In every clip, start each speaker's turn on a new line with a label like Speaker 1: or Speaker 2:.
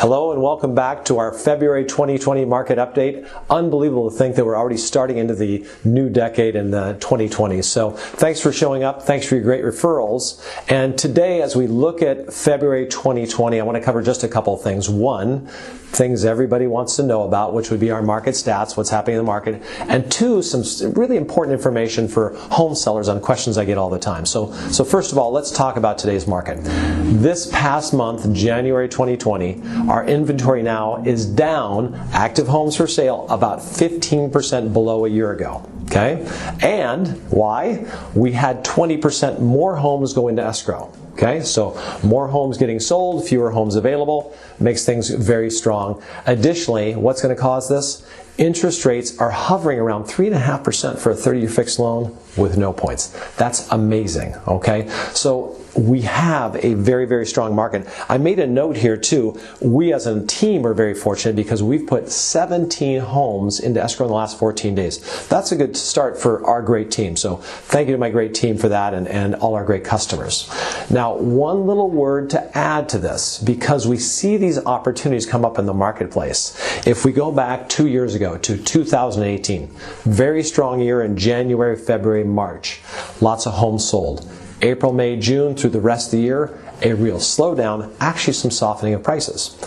Speaker 1: Hello and welcome back to our February 2020 market update. Unbelievable to think that we're already starting into the new decade in the 2020s. So thanks for showing up. Thanks for your great referrals. And today, as we look at February 2020, I want to cover just a couple of things. One, things everybody wants to know about, which would be our market stats, what's happening in the market. And two, some really important information for home sellers on questions I get all the time. So first of all, let's talk about today's market. This past month, January 2020, our inventory now is down, active homes for sale, about 15% below a year ago. Okay? And why? We had 20% more homes go into escrow. Okay, so more homes getting sold, fewer homes available, makes things very strong. Additionally, what's going to cause this? Interest rates are hovering around 3.5% for a 30-year fixed loan with no points. That's amazing, okay? So we have a very, very strong market. I made a note here too. We as a team are very fortunate because we've put 17 homes into escrow in the last 14 days. That's a good start for our great team. So thank you to my great team for that and all our great customers. Now, one little word to add to this, because we see these opportunities come up in the marketplace. If we go back 2 years ago to 2018, very strong year in January, February, March. Lots of homes sold. April, May, June, through the rest of the year, a real slowdown, actually some softening of prices.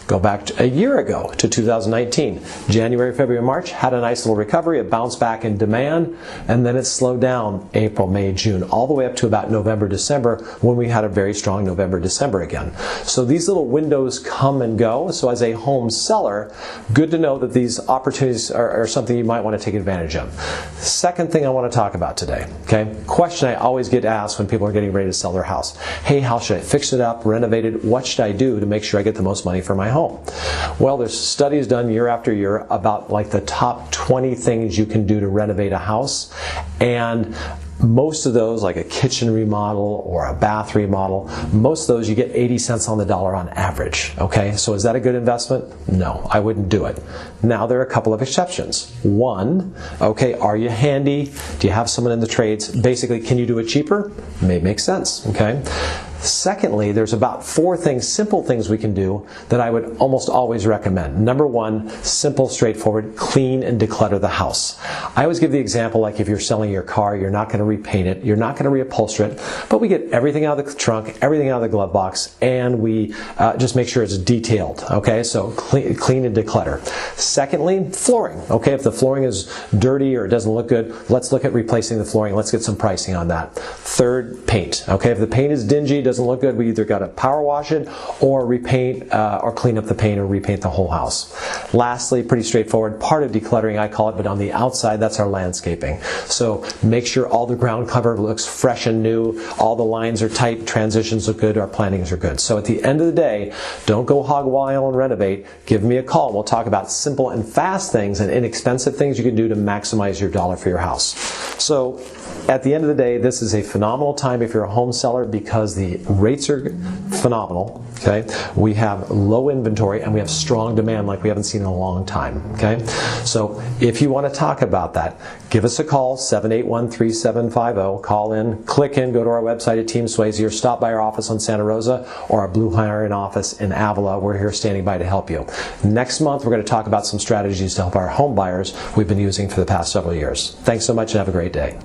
Speaker 1: Go back a year ago to 2019. January, February, March had a nice little recovery, a bounce back in demand, and then it slowed down April, May, June, all the way up to about November, December, when we had a very strong November, December again. So these little windows come and go. So as a home seller, good to know that these opportunities are something you might want to take advantage of. Second thing I want to talk about today, okay? Question I always get asked when people are getting ready to sell their house. Hey, how should I fix it up, renovate it? What should I do to make sure I get the most money for my home? Well, there's studies done year after year about like the top 20 things you can do to renovate a house, and most of those, like a kitchen remodel or a bath remodel, most of those you get 80 cents on the dollar on average. Okay, so is that a good investment? No, I wouldn't do it. Now, there are a couple of exceptions. One, okay, are you handy? Do you have someone in the trades? Basically, can you do it cheaper? May make sense. Okay. Secondly, there's about 4 things, simple things we can do that I would almost always recommend. Number one, simple, straightforward, clean and declutter the house. I always give the example, like if you're selling your car, you're not going to repaint it, you're not going to reupholster it, but we get everything out of the trunk, everything out of the glove box, and we just make sure it's detailed. Okay, so clean and declutter. Secondly, flooring. Okay, if the flooring is dirty or it doesn't look good, let's look at replacing the flooring. Let's get some pricing on that. Third, paint. Okay, if the paint is dingy, doesn't look good, we either got to power wash it or repaint or clean up the paint or repaint the whole house. Lastly, pretty straightforward, part of decluttering I call it, but on the outside that's our landscaping. So make sure all the ground cover looks fresh and new, all the lines are tight, transitions look good, our plantings are good. So at the end of the day, don't go hog wild and renovate. Give me a call and we'll talk about simple and fast things and inexpensive things you can do to maximize your dollar for your house. So at the end of the day, this is a phenomenal time if you're a home seller because the rates are phenomenal. Okay, we have low inventory and we have strong demand like we haven't seen in a long time. Okay, so if you want to talk about that, give us a call, 781-3750. Call in, click in, go to our website at Team Sweasey, or stop by our office on Santa Rosa or our Blue Iron office in Avila. We're here standing by to help you. Next month, we're going to talk about some strategies to help our home buyers we've been using for the past several years. Thanks so much and have a great day.